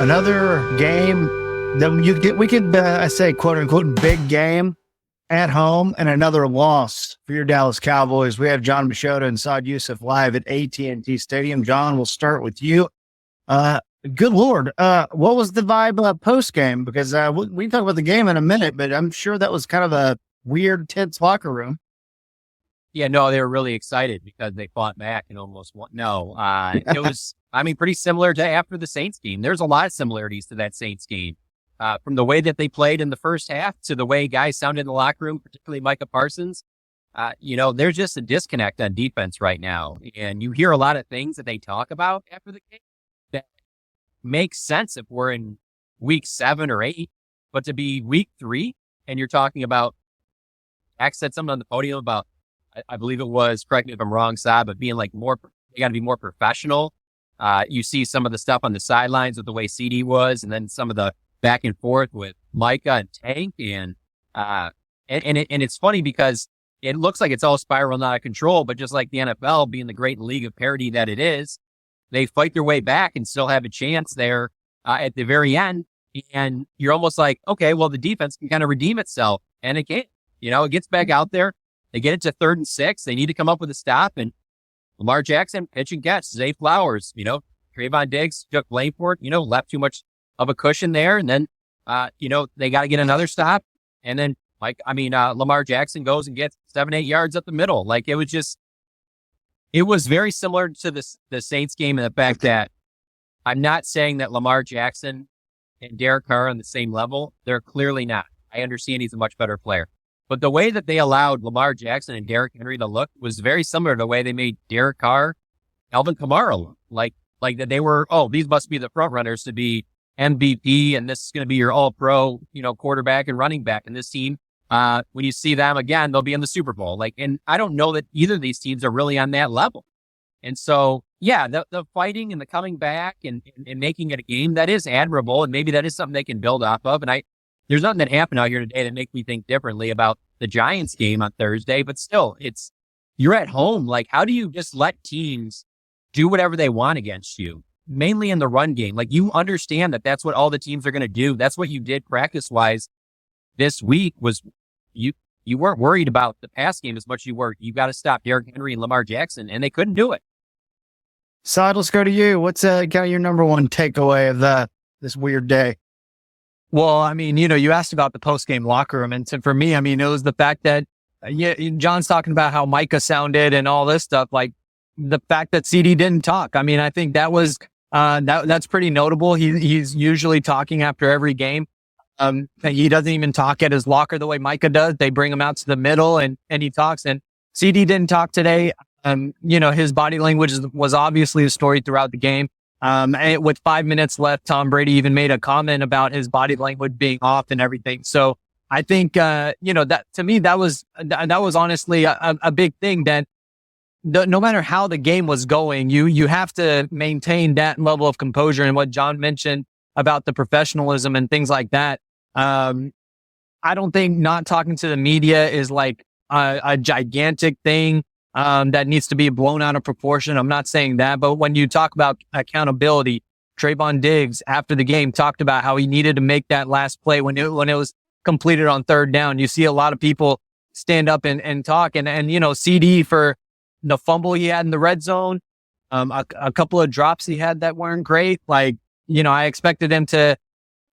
Another game that we could say quote unquote big game at home, and another loss for your Dallas Cowboys. We have Jon and Saad live at AT&T Stadium. Jon, we'll start with you. Good Lord. What was the vibe post game? Because we can talk about the game in a minute, but I'm sure that was kind of a weird, tense locker room. Yeah, no, they were really excited because they fought back and almost won. No, it was, pretty similar to after the Saints game. There's a lot of similarities to that Saints game. From the way that they played in the first half to the way guys sounded in the locker room, particularly Micah Parsons. There's just a disconnect on defense right now. And you hear a lot of things that they talk about after the game that makes sense if we're in week 7 or 8, but to be week 3 and you're talking about, X said something on the podium about, I believe it was, correct me if I'm wrong, Saad, but being like you got to be more professional. You see some of the stuff on the sidelines with the way CD was, and then some of the back and forth with Micah and Tank. And it's funny because it looks like it's all spiraling out of control, but just like the NFL being the great league of parity that it is, they fight their way back and still have a chance there at the very end. And you're almost like, okay, well, the defense can kind of redeem itself. And it can't. It gets back out there. They get it to 3rd and 6. They need to come up with a stop. And Lamar Jackson, pitch and catch. Zay Flowers, Trayvon Diggs took blame for it, left too much of a cushion there. And then, they got to get another stop. And then, Lamar Jackson goes and gets 7-8 yards up the middle. Like, it was very similar to the Saints game in the fact that I'm not saying that Lamar Jackson and Derek Carr are on the same level. They're clearly not. I understand he's a much better player. But the way that they allowed Lamar Jackson and Derrick Henry to look was very similar to the way they made Derek Carr, Alvin Kamara look. Like that they were, these must be the front runners to be MVP, and this is going to be your all-pro, quarterback and running back. And this team, when you see them again, they'll be in the Super Bowl. And I don't know that either of these teams are really on that level. And so, yeah, the fighting and the coming back and making it a game, that is admirable, and maybe that is something they can build off of. And there's nothing that happened out here today that makes me think differently about the Giants game on Thursday, but still, you're at home. Like, how do you just let teams do whatever they want against you? Mainly in the run game. Like, you understand that that's what all the teams are going to do. That's what you did practice-wise this week was you weren't worried about the pass game as much as you were. You got to stop Derrick Henry and Lamar Jackson, and they couldn't do it. Saad, let's go to you. What's kind of your number one takeaway of this weird day? Well, you asked about the post-game locker room. And for me, it was the fact that Jon's talking about how Micah sounded and all this stuff, like the fact that CD didn't talk. I think that was, that's pretty notable. He's usually talking after every game. He doesn't even talk at his locker the way Micah does. They bring him out to the middle and he talks, and CD didn't talk today. His body language was obviously a story throughout the game. And with 5 minutes left, Tom Brady even made a comment about his body language being off and everything. So I think, that to me, that was honestly a big thing that no matter how the game was going, you have to maintain that level of composure. And what Jon mentioned about the professionalism and things like that. I don't think not talking to the media is like a gigantic thing. That needs to be blown out of proportion. I'm not saying that, but when you talk about accountability, Trayvon Diggs after the game talked about how he needed to make that last play when it was completed on 3rd down. You see a lot of people stand up and talk, and CD for the fumble he had in the red zone, a couple of drops he had that weren't great. I expected him to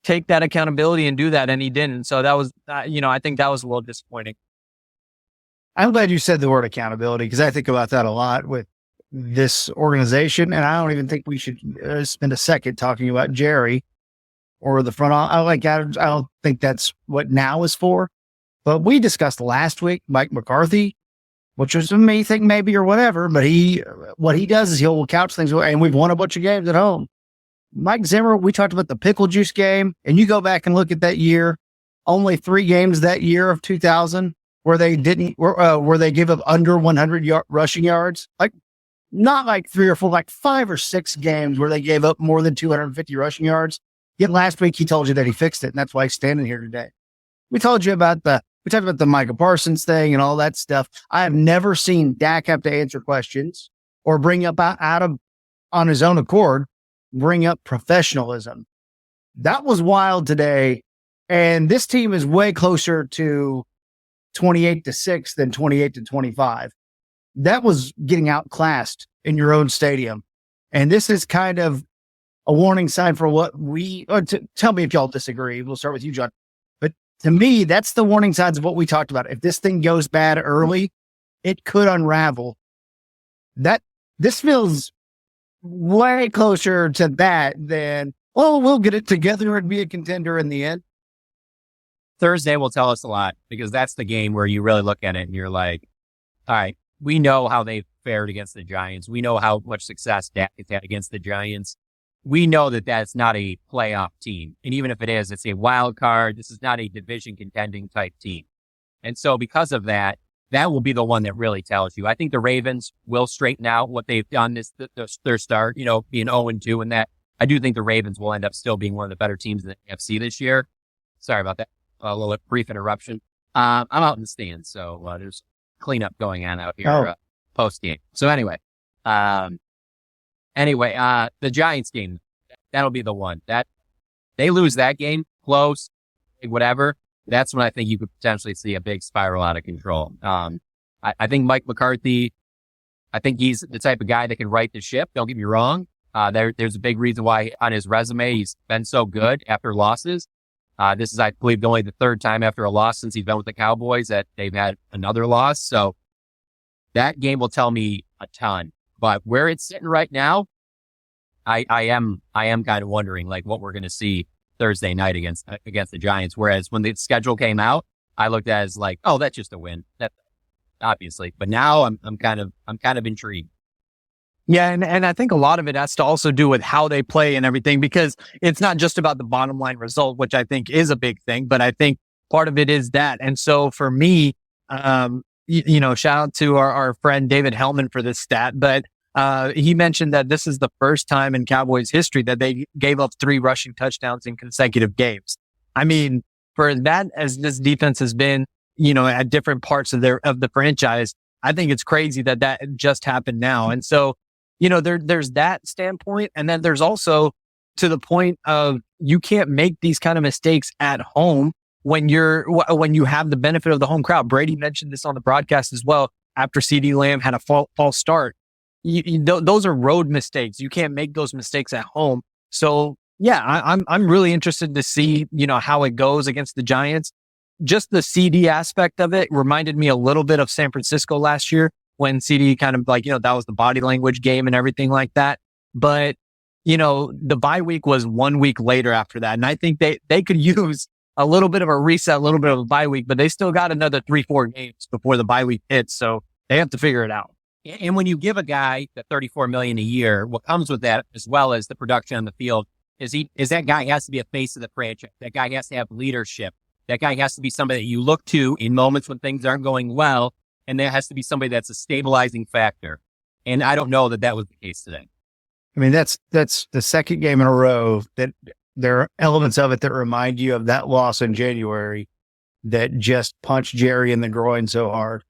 take that accountability and do that, and he didn't. So that was, I think that was a little disappointing. I'm glad you said the word accountability, because I think about that a lot with this organization. And I don't even think we should spend a second talking about Jerry or the front office. I don't think that's what now is for. But we discussed last week, Mike McCarthy, which was me think maybe or whatever. But what he does is he'll couch things away, and we've won a bunch of games at home. Mike Zimmer, we talked about the pickle juice game, and you go back and look at that year, only 3 games that year of 2000 where they gave up under 100 rushing yards. Like, not like 3 or 4, like 5 or 6 games where they gave up more than 250 rushing yards. Yet last week he told you that he fixed it, and that's why he's standing here today. We talked about the Micah Parsons thing and all that stuff. I have never seen Dak have to answer questions or bring up on his own accord, bring up professionalism. That was wild today. And this team is way closer to 28-6 than 28-25. That was getting outclassed in your own stadium. And this is kind of a warning sign for what tell me if y'all disagree. We'll start with you, John. But to me, that's the warning signs of what we talked about. If this thing goes bad early, it could unravel. This feels way closer to that than, well, we'll get it together and be a contender in the end. Thursday will tell us a lot, because that's the game where you really look at it and you're like, all right, we know how they fared against the Giants. We know how much success Dak has had against the Giants. We know that that's not a playoff team. And even if it is, it's a wild card. This is not a division contending type team. And so because of that, that will be the one that really tells you. I think the Ravens will straighten out what they've done their start, being 0-2, and that I do think the Ravens will end up still being one of the better teams in the AFC this year. Sorry about that. A little brief interruption. I'm out in the stands, so there's cleanup going on out here post game. So anyway, the Giants game, that'll be the one that they lose that game, close, whatever. That's when I think you could potentially see a big spiral out of control. I think Mike McCarthy, I think he's the type of guy that can right the ship. Don't get me wrong. There's a big reason why on his resume he's been so good after losses. This is, I believe, only the third time after a loss since he's been with the Cowboys that they've had another loss. So that game will tell me a ton. But where it's sitting right now, I am kind of wondering like what we're going to see Thursday night against the Giants. Whereas when the schedule came out, I looked at it as like, oh, that's just a win. That obviously. But now I'm kind of intrigued. Yeah, and I think a lot of it has to also do with how they play and everything, because it's not just about the bottom line result, which I think is a big thing, but I think part of it is that. And so for me, shout out to our friend David Hellman for this stat, but he mentioned that this is the first time in Cowboys history that they gave up 3 rushing touchdowns in consecutive games. I mean, for that, as this defense has been, at different parts of the franchise, I think it's crazy that just happened now. And so, there's that standpoint. And then there's also to the point of you can't make these kind of mistakes at home when you have the benefit of the home crowd. Brady mentioned this on the broadcast as well. After CeeDee Lamb had a false start, those are road mistakes. You can't make those mistakes at home. So yeah, I'm really interested to see, how it goes against the Giants. Just the CD aspect of it reminded me a little bit of San Francisco last year, when CD kind of like, that was the body language game and everything like that. But, the bye week was 1 week later after that. And I think they could use a little bit of a reset, a little bit of a bye week, but they still got another 3-4 games before the bye week hits. So they have to figure it out. And when you give a guy the $34 million a year, what comes with that, as well as the production on the field, is that guy has to be a face of the franchise. That guy has to have leadership. That guy has to be somebody that you look to in moments when things aren't going well. And there has to be somebody that's a stabilizing factor. And I don't know that was the case today. I mean, that's the second game in a row that there are elements of it that remind you of that loss in January that just punched Jerry in the groin so hard.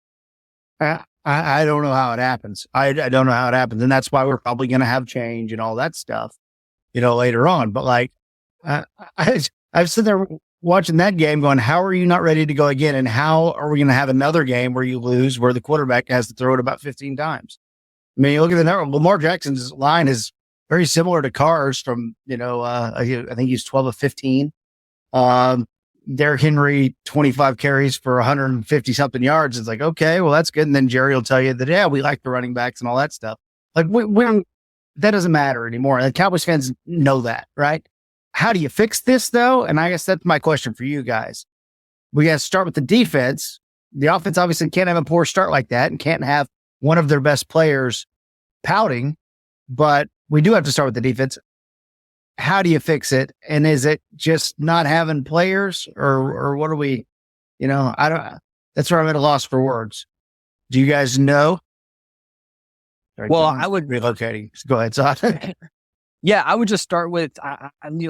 I don't know how it happens. I don't know how it happens. And that's why we're probably going to have change and all that stuff, later on. But like, I've sitting there watching that game going, how are you not ready to go again? And how are we going to have another game where you lose, where the quarterback has to throw it about 15 times? I mean, you look at the number, Lamar Jackson's line is very similar to Carr's from, I think he's 12 of 15. Derrick Henry, 25 carries for 150 something yards. It's like, okay, well, that's good. And then Jerry will tell you that, yeah, we like the running backs and all that stuff. Like that doesn't matter anymore. The Cowboys fans know that, right? How do you fix this though? And I guess that's my question for you guys. We got to start with the defense. The offense obviously can't have a poor start like that and can't have one of their best players pouting, but we do have to start with the defense. How do you fix it? And is it just not having players or what are we, that's where I'm at a loss for words. Do you guys know? Well, I would relocating. Go ahead, Saad. Yeah, I would just start with, when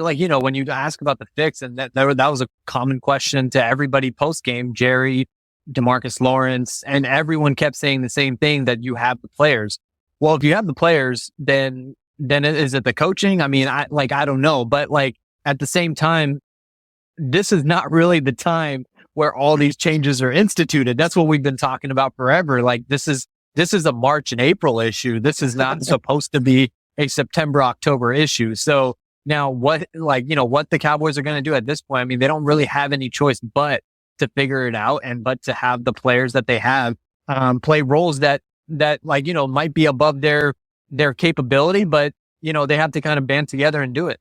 you ask about the fix, and that was a common question to everybody post game, Jerry, DeMarcus Lawrence, and everyone kept saying the same thing, that you have the players. Well, if you have the players, then is it the coaching? I mean, I don't know, but like at the same time, this is not really the time where all these changes are instituted. That's what we've been talking about forever. Like this is a March and April issue. This is not supposed to be a September, October issue. So now what the Cowboys are going to do at this point? I mean, they don't really have any choice but to figure it out but to have the players that they have, play roles that might be above their capability, but they have to kind of band together and do it.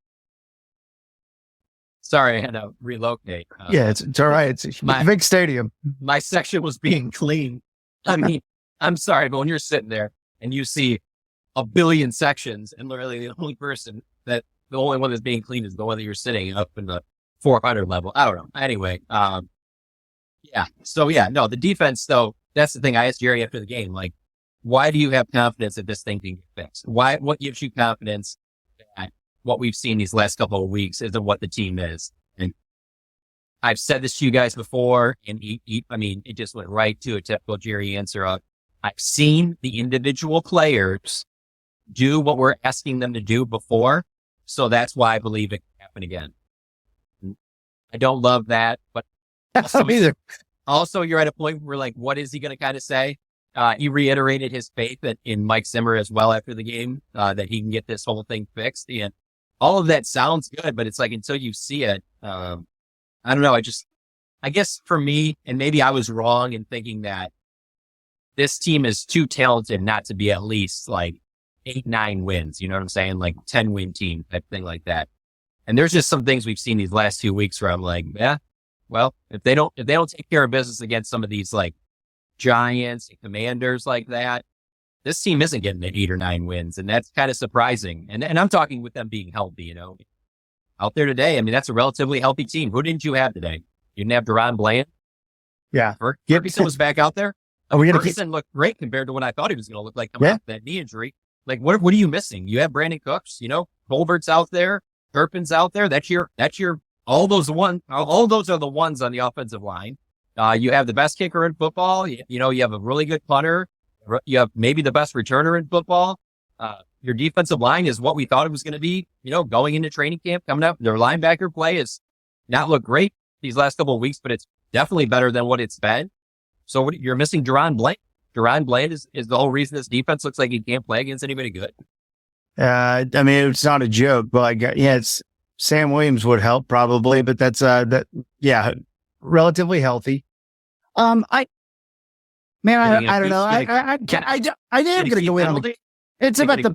Sorry, I had to relocate. Yeah, it's all right. It's a big stadium. My section was being cleaned. I mean, I'm sorry, but when you're sitting there and you see a billion sections and literally the only one that's being cleaned is the one that you're sitting up in the 400 level. I don't know. Anyway, yeah. So yeah, no, the defense though, that's the thing I asked Jerry after the game. Like, why do you have confidence that this thing can get fixed? What gives you confidence that what we've seen these last couple of weeks isn't what the team is? And I've said this to you guys before, and it just went right to a typical Jerry answer of, I've seen the individual players do what we're asking them to do before, so that's why I believe it can happen again. I don't love that, but also you're at a point where like, what is he going to kind of say? He reiterated his faith in Mike Zimmer as well after the game, that he can get this whole thing fixed. And all of that sounds good, but it's like, until you see it, I don't know. I guess for me, and maybe I was wrong in thinking that this team is too talented not to be at least like 8-9 wins. You know what I'm saying? Like 10-win team, type thing like that. And there's just some things we've seen these last 2 weeks where I'm like, yeah, well, if they don't take care of business against some of these like Giants and Commanders like that, this team isn't getting 8 or 9 wins. And that's kind of surprising. And I'm talking with them being healthy, out there today. I mean, that's a relatively healthy team. Who didn't you have today? You didn't have Deron Bland. Yeah. Ferguson was back out there. Ferguson looked great compared to what I thought he was going to look like coming off that knee injury. Like, what are you missing? You have Brandon Cooks, Colbert's out there, Turpin's out there. All those are the ones on the offensive line. You have the best kicker in football. You have a really good punter. You have maybe the best returner in football. Your defensive line is what we thought it was going to be, going into training camp coming up. Their linebacker play has not looked great these last couple of weeks, but it's definitely better than what it's been. So you're missing Deron Bland. Deron Bland is the whole reason this defense looks like he can't play against anybody good. I mean, it's not a joke, but it's Sam Williams would help probably, but that's relatively healthy. I don't know. I am going to go in on the. It's about the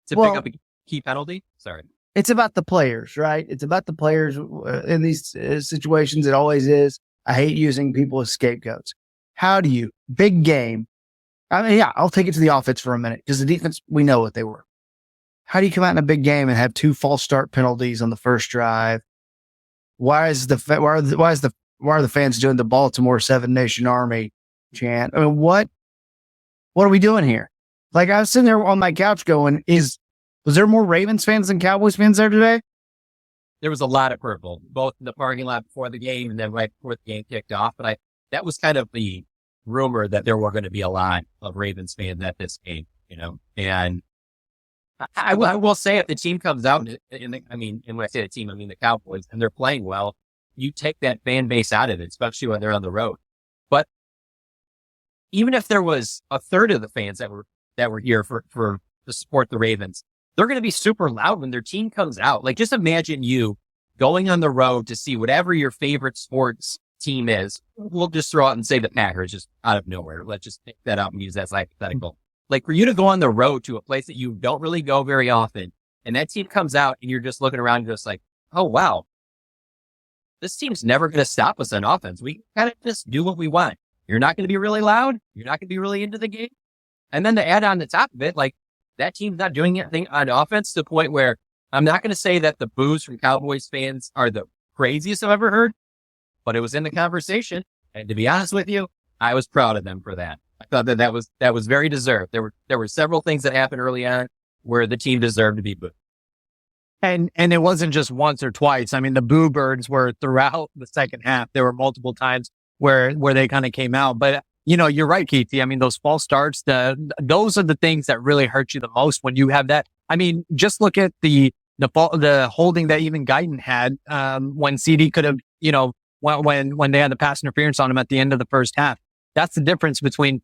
pick up a key penalty. Sorry, it's about the players, right? It's about the players in these situations. It always is. I hate using people as scapegoats. How do you big game? I mean, yeah, I'll take it to the offense for a minute because the defense, we know what they were. How do you come out in a big game and have 2 false start penalties on the first drive? Why are the fans doing the Baltimore 7 Nation Army chant? I mean, what are we doing here? Like, I was sitting there on my couch going, was there more Ravens fans than Cowboys fans there today? There was a lot of purple, both in the parking lot before the game and then right before the game kicked off. But that was kind of the rumor that there were going to be a lot of Ravens fans at this game, and I will say if the team comes out, and when I say the team, I mean the Cowboys, and they're playing well, you take that fan base out of it, especially when they're on the road. But even if there was a third of the fans that were here for to support the Ravens, they're going to be super loud when their team comes out. Like, just imagine you going on the road to see whatever your favorite sports team is. We'll just throw out and say the Packers just out of nowhere. Let's just pick that up and use that as hypothetical. Like, for you to go on the road to a place that you don't really go very often, and that team comes out and you're just looking around and just like, oh, wow, this team's never going to stop us on offense. We kind of just do what we want. You're not going to be really loud. You're not going to be really into the game. And then to add on the top of it, like, that team's not doing anything on offense to the point where I'm not going to say that the boos from Cowboys fans are the craziest I've ever heard, but it was in the conversation. And to be honest with you, I was proud of them for that. I thought that was very deserved. There were several things that happened early on where the team deserved to be booed. And it wasn't just once or twice. I mean, the boo birds were throughout the second half. There were multiple times where they kind of came out. But, you're right, Keithy. I mean, those false starts, those are the things that really hurt you the most when you have that. I mean, just look at the the holding that even Guyton had, when CD could have, when they had the pass interference on him at the end of the first half. That's the difference between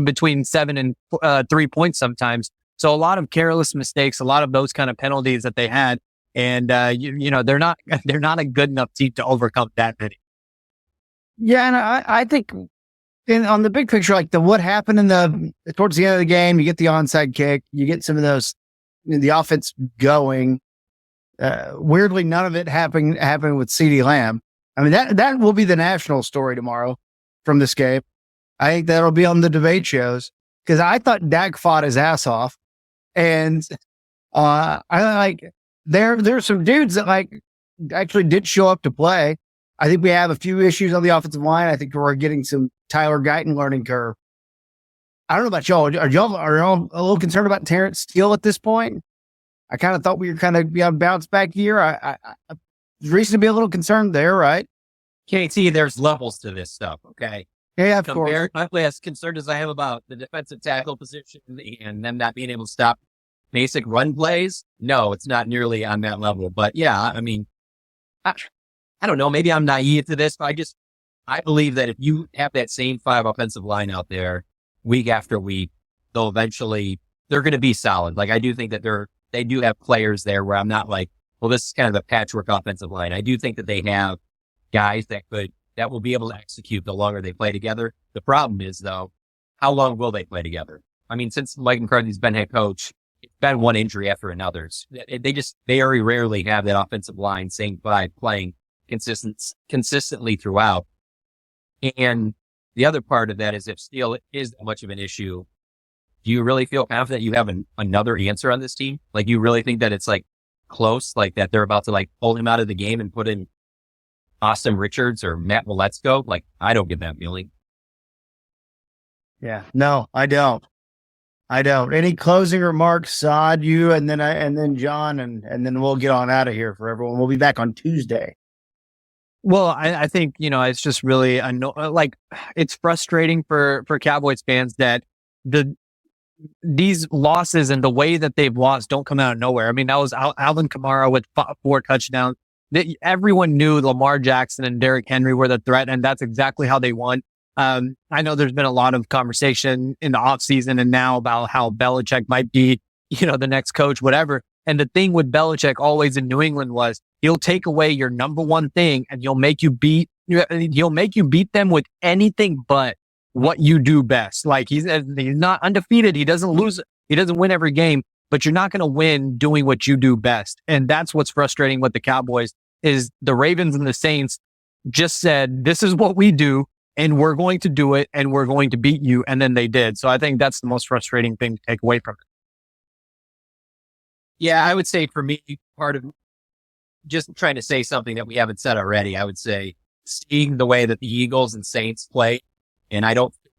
between 7 and 3 points sometimes. So a lot of careless mistakes, a lot of those kind of penalties that they had. And, they're not a good enough team to overcome that many. Yeah. And I think on the big picture, like what happened towards the end of the game, you get the onside kick, you get some of those, the offense going. Weirdly, none of it happened with CeeDee Lamb. I mean, that will be the national story tomorrow from this game. I think that'll be on the debate shows because I thought Dak fought his ass off. And I like there's some dudes that like actually did show up to play. I think we have a few issues on the offensive line. I think we're getting some Tyler Guyton learning curve. I don't know about y'all. Are y'all a little concerned about Terrence Steele at this point? I kind of thought we were kind of on bounce back year. I reason to be a little concerned there, right? KT, there's levels to this stuff. Okay. Yeah, of course. As concerned as I am about the defensive tackle position and them not being able to stop basic run plays, no, it's not nearly on that level. But yeah, I mean, I don't know. Maybe I'm naive to this, but I believe that if you have that same 5 offensive line out there week after week, they're going to be solid. Like I do think that they do have players there where I'm not like, well, this is kind of a patchwork offensive line. I do think that they have guys that will be able to execute the longer they play together. The problem is though, how long will they play together? I mean, since Mike McCarthy's been head coach, it's been one injury after another. They just very rarely have that offensive line same 5 playing consistently throughout. And the other part of that is if Steele is that much of an issue, do you really feel confident you have another answer on this team? Like you really think that it's like close, like that they're about to like pull him out of the game and put in Austin Richards or Matt Waletzko? Like I don't get that feeling. Yeah, no, I don't. Any closing remarks, Saad, you, and then John, and then we'll get on out of here for everyone. We'll be back on Tuesday. Well, I think, it's just really it's frustrating for Cowboys fans that these losses and the way that they've lost don't come out of nowhere. I mean, that was Alvin Kamara with 4 touchdowns. Everyone knew Lamar Jackson and Derrick Henry were the threat, and that's exactly how they won. I know there's been a lot of conversation in the offseason and now about how Belichick might be, the next coach, whatever. And the thing with Belichick always in New England was he'll take away your number one thing and he'll make you beat them with anything but what you do best. Like he's not undefeated. He doesn't lose. He doesn't win every game, but you're not going to win doing what you do best. And that's what's frustrating with the Cowboys is the Ravens and the Saints just said, this is what we do and we're going to do it and we're going to beat you. And then they did. So I think that's the most frustrating thing to take away from it. Yeah, I would say for me, part of just trying to say something that we haven't said already, I would say seeing the way that the Eagles and Saints play, and I don't think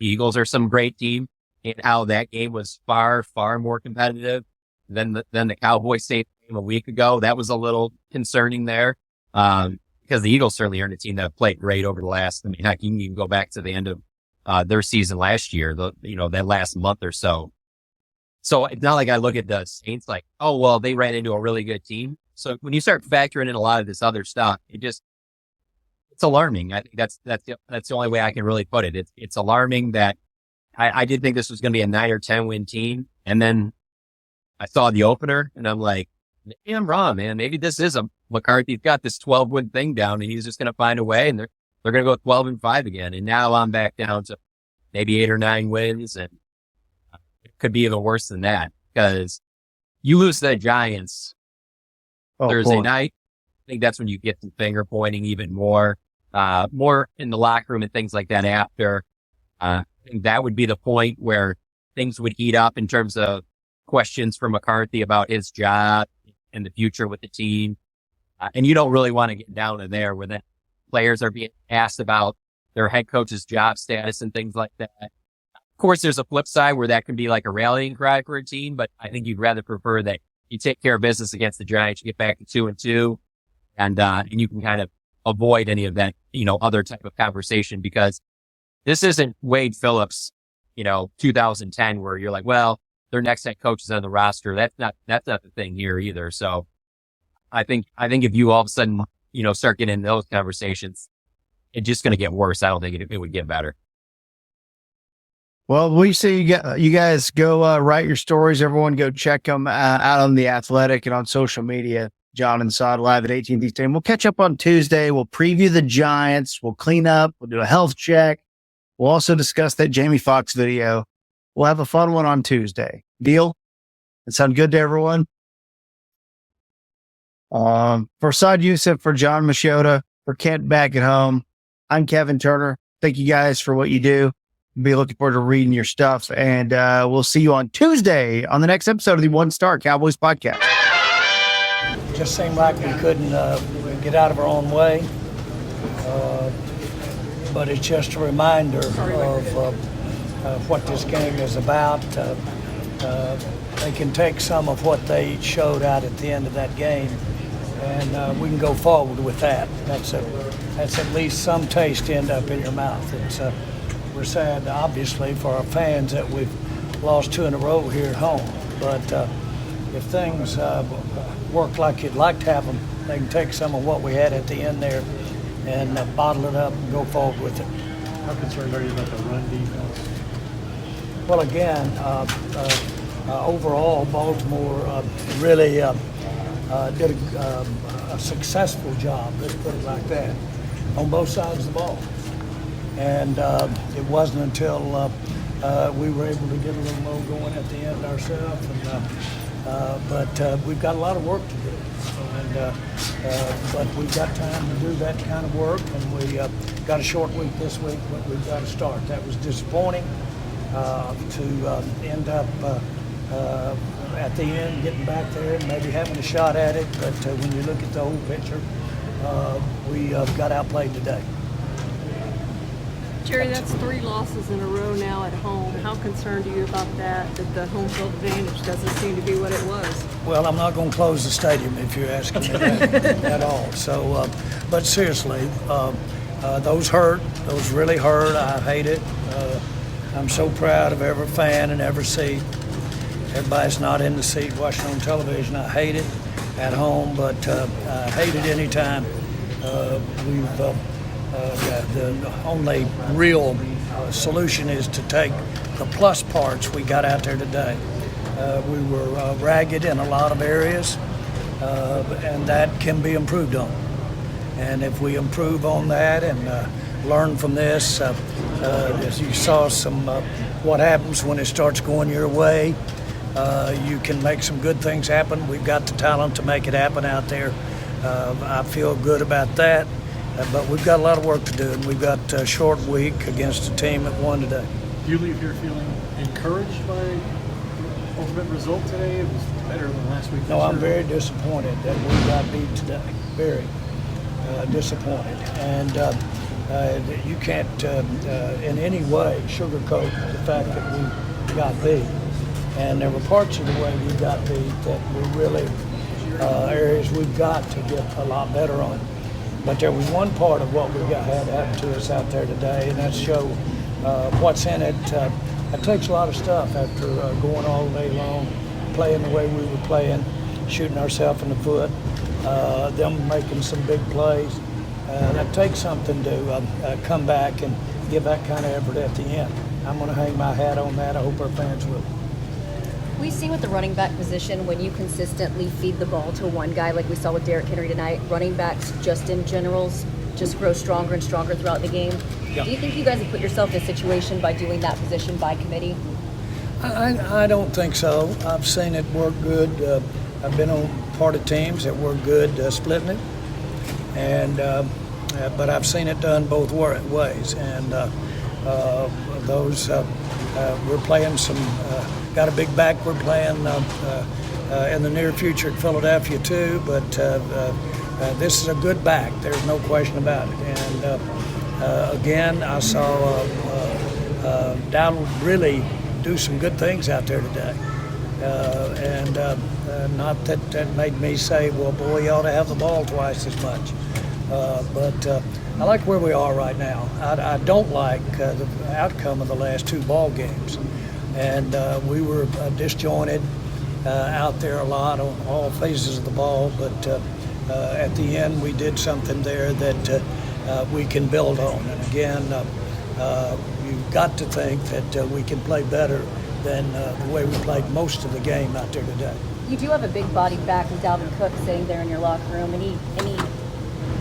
the Eagles are some great team, and how that game was far, far more competitive than the Cowboys Saints game a week ago. That was a little concerning there, because the Eagles certainly aren't a team that played great over the last, I mean, heck, you can even go back to the end of their season last year, that last month or so. So it's not like I look at the Saints like, oh, well, they ran into a really good team. So when you start factoring in a lot of this other stuff, it's alarming. I think that's the only way I can really put it. It's alarming that I did think this was going to be a 9 or 10 win team. And then I saw the opener and I'm like, maybe I'm wrong, man. Maybe this is McCarthy's got this 12 win thing down and he's just going to find a way and they're going to go 12-5 again. And now I'm back down to maybe 8 or 9 wins and could be even worse than that because you lose to the Giants Thursday night. I think that's when you get some finger pointing even more in the locker room and things like that after. I think that would be the point where things would heat up in terms of questions for McCarthy about his job and the future with the team. And you don't really want to get down to there where the players are being asked about their head coach's job status and things like that. Of course, there's a flip side where that can be like a rallying cry for a team, but I think you'd rather prefer that you take care of business against the Giants, you get back to 2-2, and you can kind of avoid any of that, other type of conversation because this isn't Wade Phillips, 2010 where you're like, well, their next head coach is on the roster. That's not the thing here either. So I think if you all of a sudden, start getting in those conversations, it's just going to get worse. I don't think it would get better. Well, we see you guys go write your stories. Everyone go check them out on The Athletic and on social media. Jon and Saad live at 18th East. We'll catch up on Tuesday. We'll preview the Giants. We'll clean up. We'll do a health check. We'll also discuss that Jamie Foxx video. We'll have a fun one on Tuesday. Deal? That sound good to everyone? For Saad Youssef, for John Machota, for Kent back at home, I'm Kevin Turner. Thank you guys for what you do. Be looking forward to reading your stuff. And we'll see you on Tuesday on the next episode of the One Star Cowboys podcast. Just seemed like we couldn't get out of our own way. But it's just a reminder of what this game is about. They can take some of what they showed out at the end of that game, and we can go forward with that. That's at least some taste end up in your mouth. We're sad, obviously, for our fans that we've lost 2 in a row here at home. But if things work like you'd like to have them, they can take some of what we had at the end there and bottle it up and go forward with it. How concerned are you about the run defense? Well, again, overall, Baltimore really did a successful job, let's put it like that, on both sides of the ball. And it wasn't until we were able to get a little more going at the end ourselves. But we've got a lot of work to do. But we've got time to do that kind of work, and we got a short week this week, but we've got to start. That was disappointing to end up at the end getting back there and maybe having a shot at it. But when you look at the whole picture, we got outplayed today. Jerry, that's 3 losses in a row now at home. How concerned are you about that the home field advantage doesn't seem to be what it was? Well, I'm not going to close the stadium if you're asking me that at all. So, but seriously, those hurt. Those really hurt. I hate it. I'm so proud of every fan and every seat. Everybody's not in the seat watching on television. I hate it at home, but I hate it anytime the only real solution is to take the plus parts we got out there today. We were ragged in a lot of areas, and that can be improved on. And if we improve on that and learn from this, as you saw what happens when it starts going your way, you can make some good things happen. We've got the talent to make it happen out there. I feel good about that. But we've got a lot of work to do, and we've got a short week against a team that won today. Do you leave here feeling encouraged by the ultimate result today? It was better than last week. No, I'm very disappointed that we got beat today. Very disappointed. And you can't in any way sugarcoat the fact that we got beat. And there were parts of the way we got beat that were really areas we've got to get a lot better on. But there was one part of what we had happen to us out there today, and that showed what's in it. It takes a lot of stuff after going all day long, playing the way we were playing, shooting ourselves in the foot, them making some big plays. That takes something to come back and give that kind of effort at the end. I'm going to hang my hat on that. I hope our fans will. We see with the running back position, when you consistently feed the ball to one guy like we saw with Derrick Henry tonight, running backs just in generals just grow stronger and stronger throughout the game. Yeah. Do you think you guys have put yourself in a situation by doing that position by committee? I don't think so. I've seen it work good. I've been on part of teams that work good splitting it, and but I've seen it done both ways. And those we're playing some. Got a big back we're playing in the near future at Philadelphia too, but this is a good back. There's no question about it. And again, I saw Donald really do some good things out there today. Not that made me say, well, boy, you ought to have the ball twice as much. But I like where we are right now. I don't like the outcome of the last 2 ball games. and we were disjointed out there a lot on all phases of the ball. But at the end, we did something there that we can build on. And again, you've got to think that we can play better than the way we played most of the game out there today. You do have a big body back with Dalvin Cook sitting there in your locker room. Any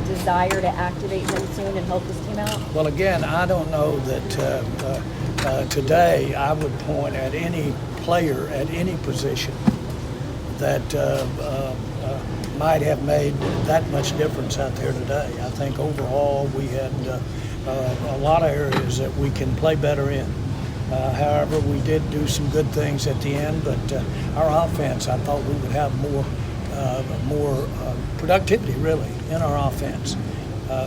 desire to activate him soon and help this team out? Well, again, I don't know that today I would point at any player at any position that might have made that much difference out there today. I think overall we had a lot of areas that we can play better in. However, we did do some good things at the end, but our offense, I thought we would have more productivity, really, in our offense.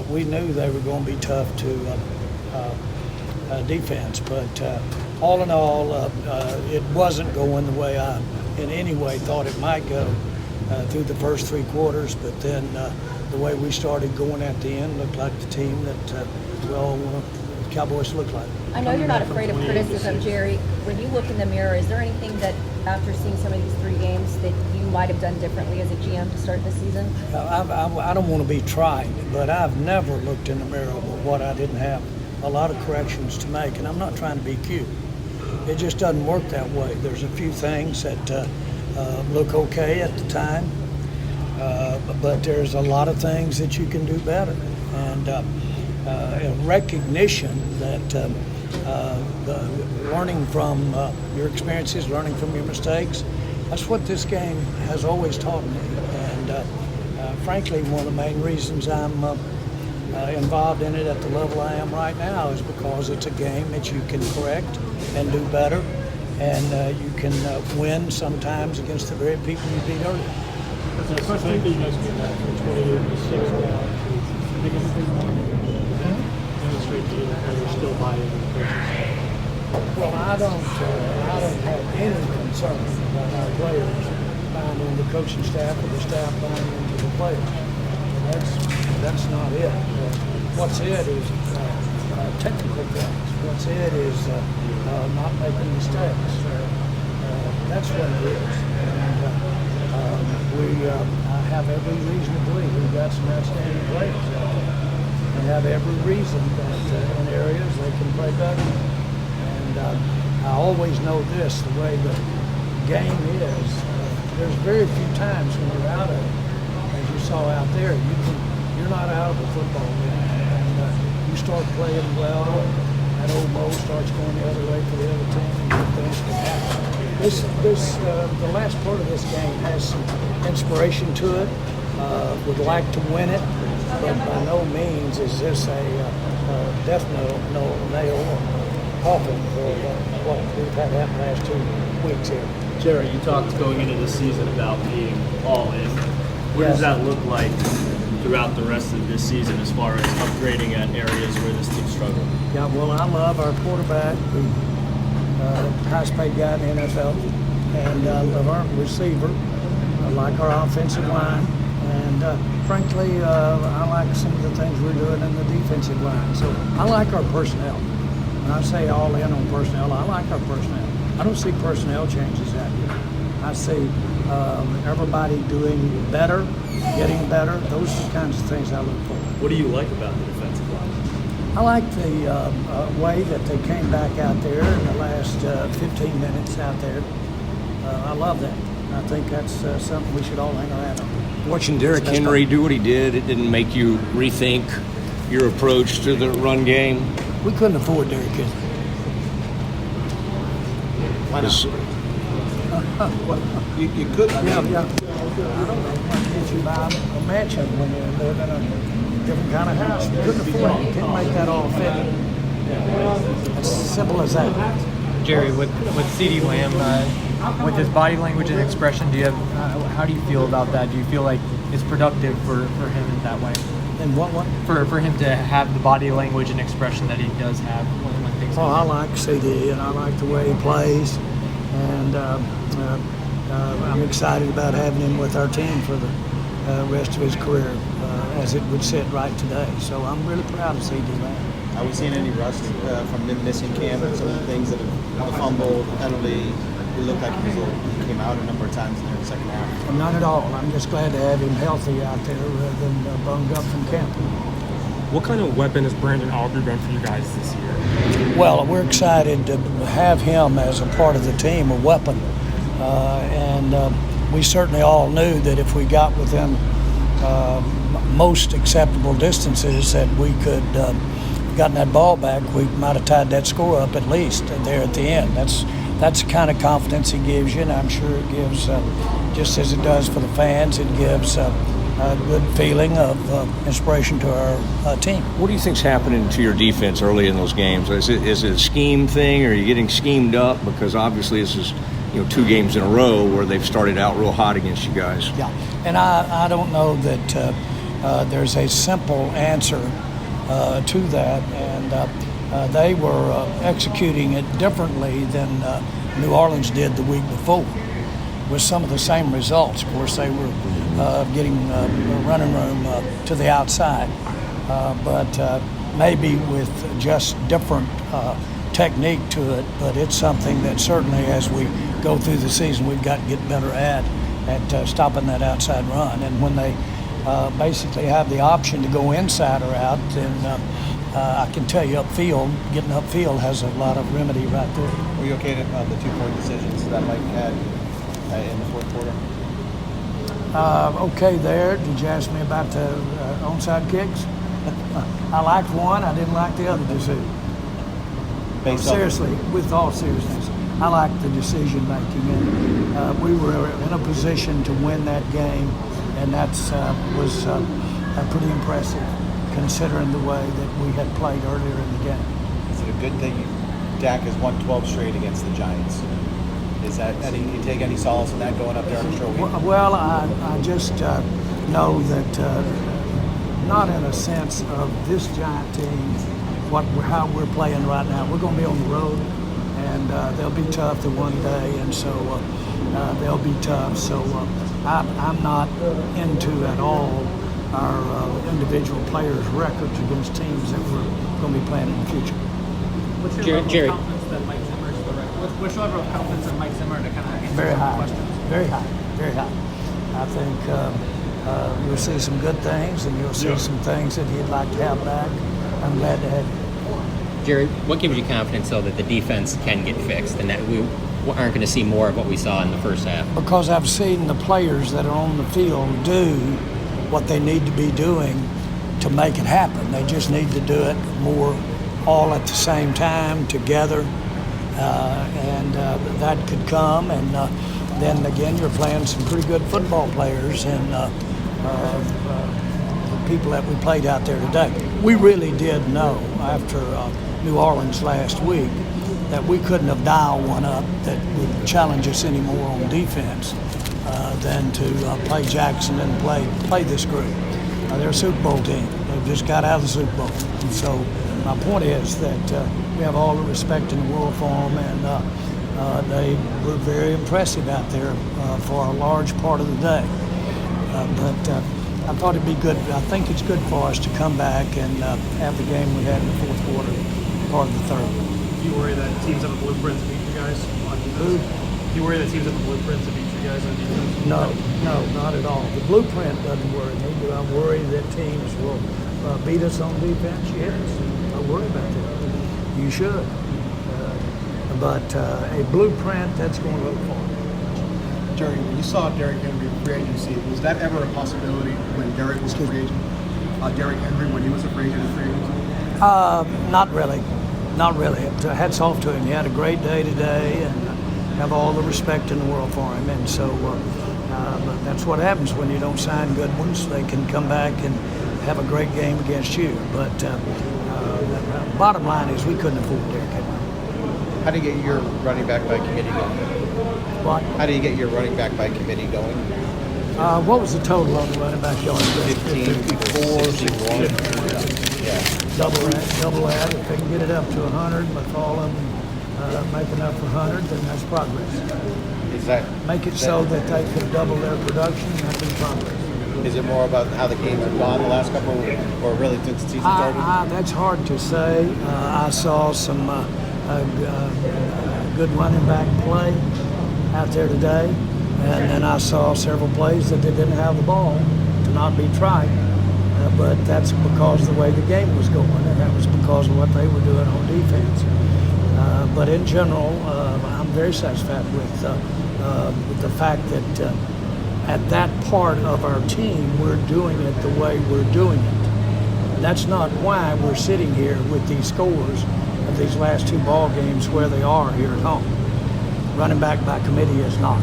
We knew they were going to be tough to defense, but all in all, it wasn't going the way I, in any way, thought it might go through the first 3 quarters, but then the way we started going at the end looked like the team that the Cowboys look like. I know you're not afraid of criticism, Jerry. When you look in the mirror, is there anything that, after seeing some of these 3 games, that you might have done differently as a GM to start the season? I don't want to be trite, but I've never looked in the mirror with what I didn't have a lot of corrections to make, and I'm not trying to be cute. It just doesn't work that way. There's a few things that look okay at the time, but there's a lot of things that you can do better. And a recognition that learning from your experiences, learning from your mistakes, that's what this game has always taught me. And frankly, one of the main reasons I'm involved in it at the level I am right now is because it's a game that you can correct and do better, and you can win sometimes against the very people you beat earlier. The question that you guys get back from 28-6 now, I think everything demonstrate to you that you're still buying in the coaches. Well, I don't have any concern about our players buying into the coaching staff or the staff buying into the players. That's not it. What's it is technical things. What's it is not making mistakes. That's what it is. And we have every reason to believe we've got some outstanding players out there. We have every reason that in areas they can play better. And I always know this, the way the game is, there's very few times when you're out of it, as you saw out there, you're not out of a football game. And you start playing well, and old Mo starts going the other way for the other team, and good things can happen. The last part of this game has some inspiration to it. Would like to win it, but by no means is this a death nail or coffin for what we've had happen the last 2 weeks here. Jerry, you talked going into the season about being all in. What does that look like throughout the rest of this season as far as upgrading at areas where this team struggled? Yeah, well, I love our quarterback, the highest paid guy in the NFL, and I love our receiver. I like our offensive line, and frankly, I like some of the things we're doing in the defensive line. So I like our personnel. When I say all in on personnel, I like our personnel. I don't see personnel changes out here. I see everybody doing better, getting better. Those are the kinds of things I look for. What do you like about the defensive line? I like the way that they came back out there in the last 15 minutes out there. I love that. I think that's something we should all hang around on. Watching Derrick Henry do what he did, it didn't make you rethink your approach to the run game? We couldn't afford Derrick Henry. Why not? You could. Yeah. I don't know. If you buy a mansion when you live in a different kind of house, you couldn't afford it. You can't make that all fit. It's as simple as that. Jerry, with CeeDee Lamb, with his body language and expression, do you have? How do you feel about that? Do you feel like it's productive for him in that way? And what? For him to have the body language and expression that he does have when things go I like CD, and I like the way he plays, and I'm excited about having him with our team for the rest of his career, as it would sit right today. So I'm really proud of CD Lamb. Are we seeing any rust from them missing camp and some of the things that have the fumble, the penalty? It looked like he came out a number of times in the second half. Well, not at all. I'm just glad to have him healthy out there rather than bunged up from camp. What kind of weapon has Brandon Aubrey been for you guys this year? Well, we're excited to have him as a part of the team, a weapon. And we certainly all knew that if we got within most acceptable distances that we could gotten that ball back, we might have tied that score up at least there at the end. That's the kind of confidence it gives you, and I'm sure it gives, just as it does for the fans, it gives a good feeling of inspiration to our team. What do you think's happening to your defense early in those games? Is it a scheme thing, or are you getting schemed up? Because obviously this is 2 games in a row where they've started out real hot against you guys. Yeah, and I don't know that there's a simple answer to that, and they were executing it differently than New Orleans did the week before, with some of the same results. Of course, they were getting running room to the outside, but maybe with just different technique to it. But it's something that certainly, as we go through the season, we've got to get better at stopping that outside run. And when they basically have the option to go inside or out, then I can tell you upfield, getting upfield has a lot of remedy right there. Were you okay on the 2-point decisions that Mike had in the fourth quarter? Okay there. Did you ask me about the onside kicks? I liked one. I didn't like the other decision. Seriously, with all seriousness, I liked the decision making, and we were in a position to win that game, and that was pretty impressive considering the way that we had played earlier in the game. Is it a good thing Dak has won 12 straight against the Giants? Is that you take any solace in that going up there on a short week? Well, I just know that not in a sense of this Giant team, how we're playing right now. We're going to be on the road, and they'll be tough the one day, and so they'll be tough. So I'm not into at all our individual players' records against teams that we're going to be playing in the future. What's your level of confidence that Mike Zimmer's the right? What's your level of confidence in Mike Zimmer to kind of answer Very some high, questions? very high, very high. I think you'll see some good things, and you'll see some things that he'd like to have back. I'm glad to have you. Jerry, what gives you confidence, though, that the defense can get fixed and that we aren't going to see more of what we saw in the first half? Because I've seen the players that are on the field do what they need to be doing to make it happen. They just need to do it more all at the same time together, and that could come. And then again, you're playing some pretty good football players, and the people that we played out there today. We really did know after New Orleans last week that we couldn't have dialed one up that would challenge us anymore on defense than to play Jackson and play this group. They're a Super Bowl team. They've just got out of the Super Bowl. And so my point is that we have all the respect in the world for them, and they were very impressive out there for a large part of the day. But I thought it'd be good. I think it's good for us to come back and have the game we had in the fourth quarter, part of the third. Do you worry that teams have a blueprint to beat you guys on defense? Do you worry that teams have a blueprint to beat you guys on defense? No, not at all. The blueprint doesn't worry me. Do I worry that teams will beat us on defense? Yes. I worry about that. You should. But a blueprint, that's going to look for. Jerry, when you saw Derrick Henry in free agency, was that ever a possibility when Derrick was a free agent? Derrick Henry, when he was a free agent in free agency? Not really. Not really. Hats off to him. He had a great day today, and have all the respect in the world for him. And so but that's what happens when you don't sign good ones. They can come back and have a great game against you. But bottom line is we couldn't afford Derrick Henry. How do you get your running back by committee going? What? How do you get your running back by committee going? What was the total on the running back going? 54, 61. Yeah. Double that. If they can get it up to 100, with all of them making up for 100, then that's progress. Is that Make it so that they could double their production, and that'd be progress. Is it more about how the games have gone the last couple, or really since the season started? That's hard to say. I saw some good running back play out there today, and then I saw several plays that they didn't have the ball to not be tried. But that's because of the way the game was going, and that was because of what they were doing on defense. But in general, I'm very satisfied with the fact that at that part of our team, we're doing it the way we're doing it. That's not why we're sitting here with these scores of these last two ball games where they are here at home. Running back by committee is not.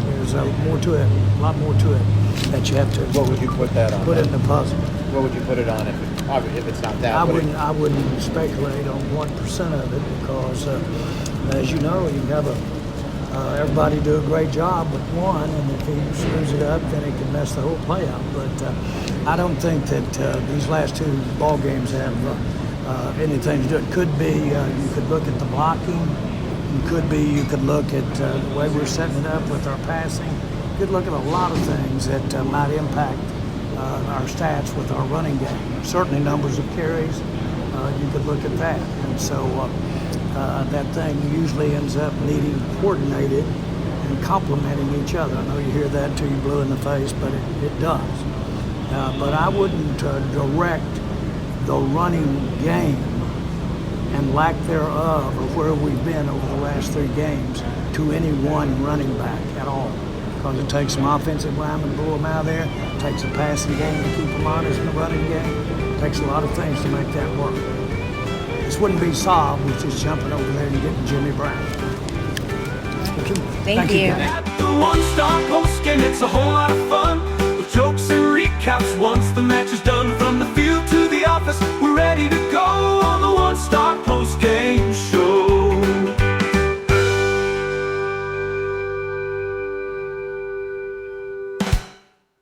There's more to it, a lot more to it that you have to. What would you put that on? Put it in the puzzle. What would you put it on if it's not that? I wouldn't speculate on 1% of it because, as you know, you have everybody do a great job with one, and if he screws it up, then it can mess the whole play up. But I don't think that these last two ball games have anything to do. It could be you could look at the blocking. You could look at the way we're setting it up with our passing. You could look at a lot of things that might impact our stats with our running game. Certainly numbers of carries, you could look at that. And so that thing usually ends up needing coordinated and complementing each other. I know you hear that till you blue in the face, but it does. But I wouldn't direct the running game and lack thereof of where we've been over the last three games to any one running back at all. Because it takes some offensive linemen to pull them out of there. It takes a passing game to keep them honest in the running game. It takes a lot of things to make that work. This wouldn't be solved with just jumping over there and getting Jimmy Brown. Okay. Thank you. At the one-star post game, it's a whole lot of fun with jokes and recaps once the match is done. From the field to the office,